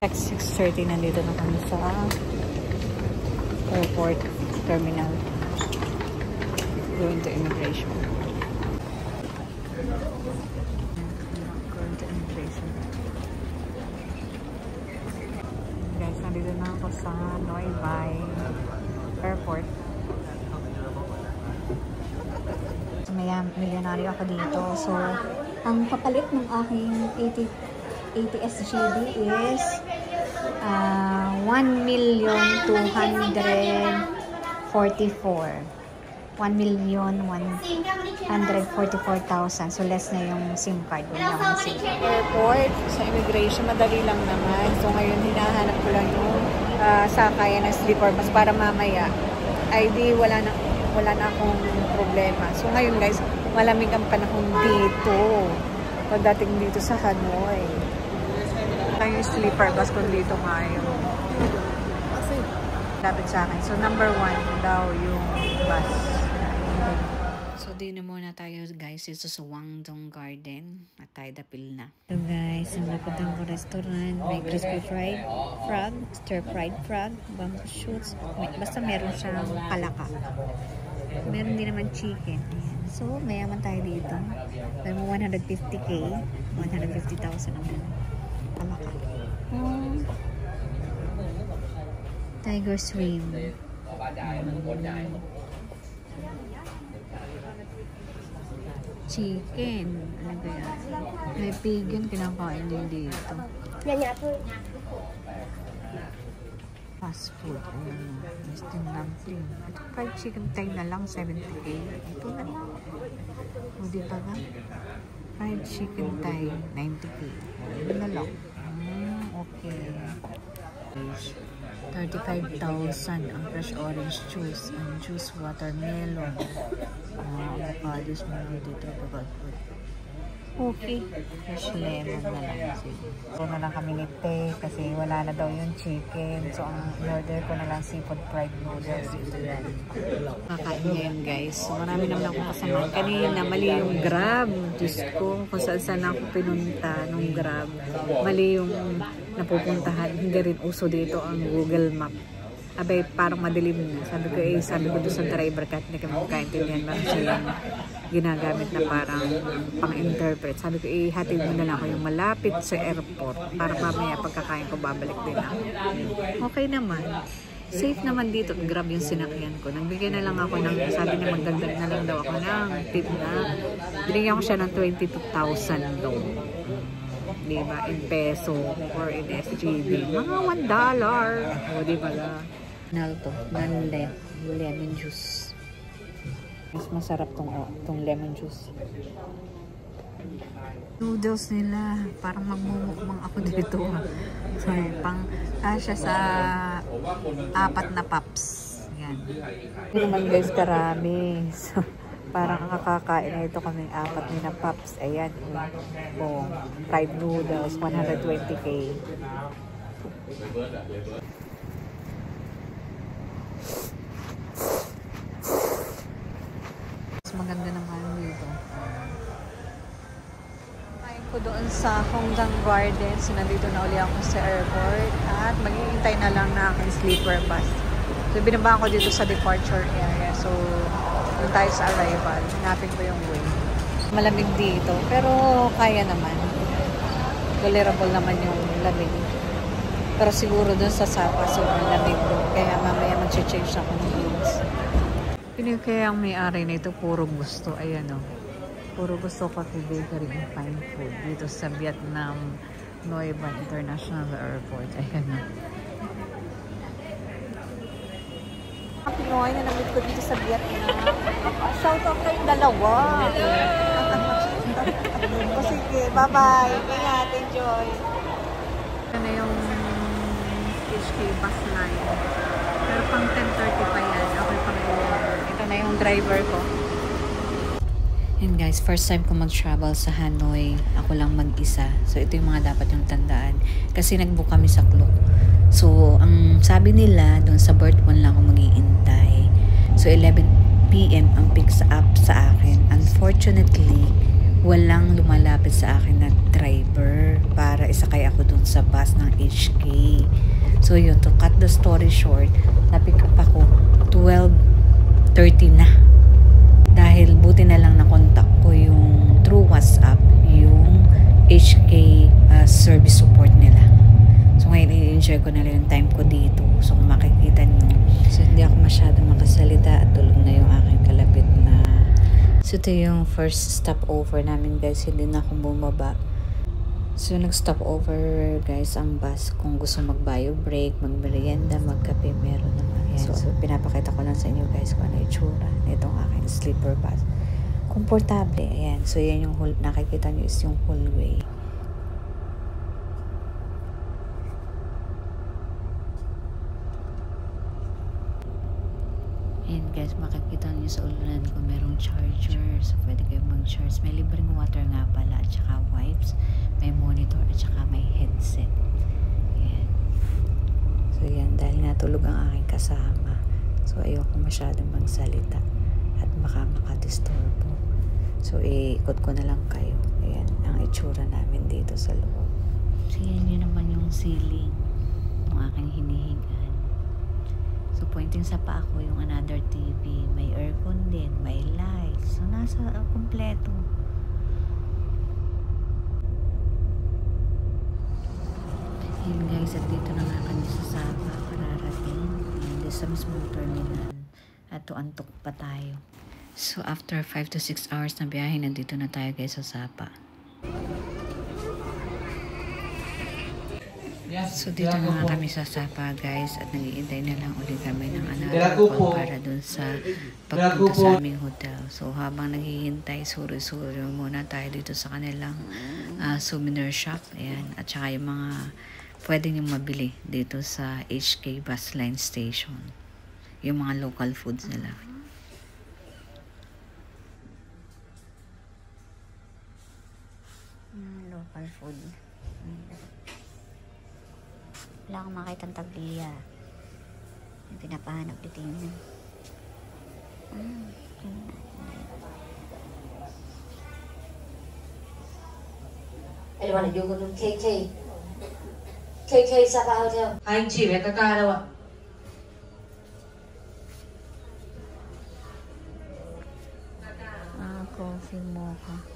At 6:30 nandito na kami sa airport terminal. Going to immigration. Going to immigration. Guys, nandito na ako sa Noi Bai Airport. Milyonaryo ako dito. So, ang kapalit ng aking 80 SGD is 1,244,000. 1,144,000. So, less na yung SIM card. Airport, sa immigration, madali lang naman. So, ngayon, hinahanap ko lang yung sakayan ng sleeper bus para mamaya ay di wala na akong problema. So, ngayon guys, malamig ang panahon dito. Pagdating dito sa Hanoi. Yung sleeper bus kung dito nga yung lapit sa akin. So, number 1 daw yung bus. So, din muna tayo guys dito sa Wangdong Garden at tayo dapil na. So guys, ang napuntan ko restaurant, may crispy fried frog, stir fried frog, bamboo shoots, basta meron siyang palaka. Meron din naman chicken. Ayan. So, mayaman tayo dito. May 150k, 150,000 naman. Palaka. Tiger swim. Chicken. Ano ba yan? May vegan kinakain din dito. Fast food. Instant dumpling. Fried chicken Thai na lang, 70k. Ito na lang. O, di ba ba? Fried chicken Thai, 90k. Ito na lang. Okay. 35,000 ang fresh orange juice. Ang juice watermelon. Avocados mo dito. Okay. Fresh lemon na lang. So na lang kami ni Tay kasi wala na daw yung chicken. So ang order ko na lang seafood fried noodles. Ito yan. Kakain niya yun guys. So marami naman akong kasama. Kanina mali yung Grab. Diyos ko kung saan ako pinunta nung Grab. Mali yung napupuntahan. Hindi rin uso dito ang Google Map. Abay, parang madilim na. Sabi ko doon sa driver kahit hindi kami magkaintindihan. Meron siyang ginagamit na parang pang-interpret. Sabi ko, hatid mo na lang ako yung malapit sa airport para mamaya pagkakain ko babalik din ako. Okay naman. Safe naman dito. Grab yung sinakyan ko. Nagbigay na lang ako ng, sabi niya magdagdag na lang daw ako ng tip na. Binigyan ko siya ng 22,000 daw. Diba? In peso or in SGD. Mga $1. O, diba la? Nalto. Lemon juice. Mas masarap tong lemon juice. Noodles nila. Parang magmumukbang ako dito. So, pang kasya sa 4 na pups. Yan. Hindi naman guys karami. So, parang kakakain na ito kaming 4 na pups. Ayan. Oh, fried noodles. 120k. Maganda naman dito. Kain ko doon sa Hongdang Gardens. So, nandito na uli ako sa airport. At maghihintay na lang na aking sleeper bus. So, binaba ako dito sa departure area. So, doon tayo sa arrival. Hanapin ko yung way. Malamig dito. Pero, kaya naman. Tolerable naman yung lamig. Pero siguro doon sa Sapa, sobrang lamig doon. Kaya mamaya mag-change ako ng clothes. Kaya ang may-ari na ito, puro gusto. Ayan o. Puro gusto Coffee Bakery and Fine Food. Dito sa Vietnam, Noi Bai International Airport. Ayan o. Ang Pinoy na namit ko dito sa Vietnam. Shout out kayong dalawa. O sige, bye-bye. Ingat, enjoy. Ito na yung HK bus line. Pero pang 10:30 pa yan. Ako'y pang ito na yung driver ko. And guys, first time ko mag-travel sa Hanoi. Ako lang mag-isa. So, ito yung mga dapat yung tandaan. Kasi nag-book kami sa Klook. So, ang sabi nila, doon sa berth 1 lang ako mag-iintay. So, 11 PM ang pick up sa akin. Unfortunately, walang lumalapit sa akin na driver para sakay ako dun sa bus ng HK. So yun, to cut the story short, na-pick up ako 12:30 na. Dahil buti na lang na-contact ko yung through WhatsApp, yung HK service support nila. So ngayon, i-enjoy ko na lang yung time ko dito. So kung makikita nyo, so hindi ako masyadong makasalita at tulog na yung aking kalapit na. So ito yung first stopover namin guys, hindi na akong bumaba. So nag-stop over guys ang bus. Kung gusto mag-bio break, mag-merienda, mag-kape, meron naman. Ayan. So pinapakita ko lang sa inyo guys kung ano yung tsura nitong aking sleeper bus. Komportable. Ayan. So yan yung nakikita nyo is yung hallway. Ayan guys, makikita nyo sa ulunan ko merong charger. So pwede kayo mag-charge. May libreng water nga pala at saka wipes. May monitor at saka may headset. Ayan. So yan, dahil natulog ang aking kasama. So ayoko masyadong magsalita at makadisturbo. So ikot ko na lang kayo. Ayan, ang itsura namin dito sa loob. So yan yun naman yung ceiling ng aking hinihingan. So pointing sa paa ko yung another TV. May aircon din, may lights. So nasa kompleto. Ayan guys, at dito na nga kami sa Sapa, kararating. Ayan, dito sa mismong terminal. At antok pa tayo. So after 5 to 6 hours na biyahe, nandito na tayo guys sa Sapa. So dito na nga kami sa Sapa guys at nag-iintay na lang ulit kami ng another call para dun sa pagpunta sa aming hotel. So habang naghihintay, suri-suri muna tayo dito sa kanilang souvenir shop. Ayan. At saka yung mga pwede nyo mabili dito sa HK bus line station. Yung mga local foods nila. Local food. Wala akong makita ng taglia. Yung pinapahanap dito yun. Anh bạn vô con KK Sapa Hotel. Hai anh chị với ca ca đâu ạ? Coffee mocha.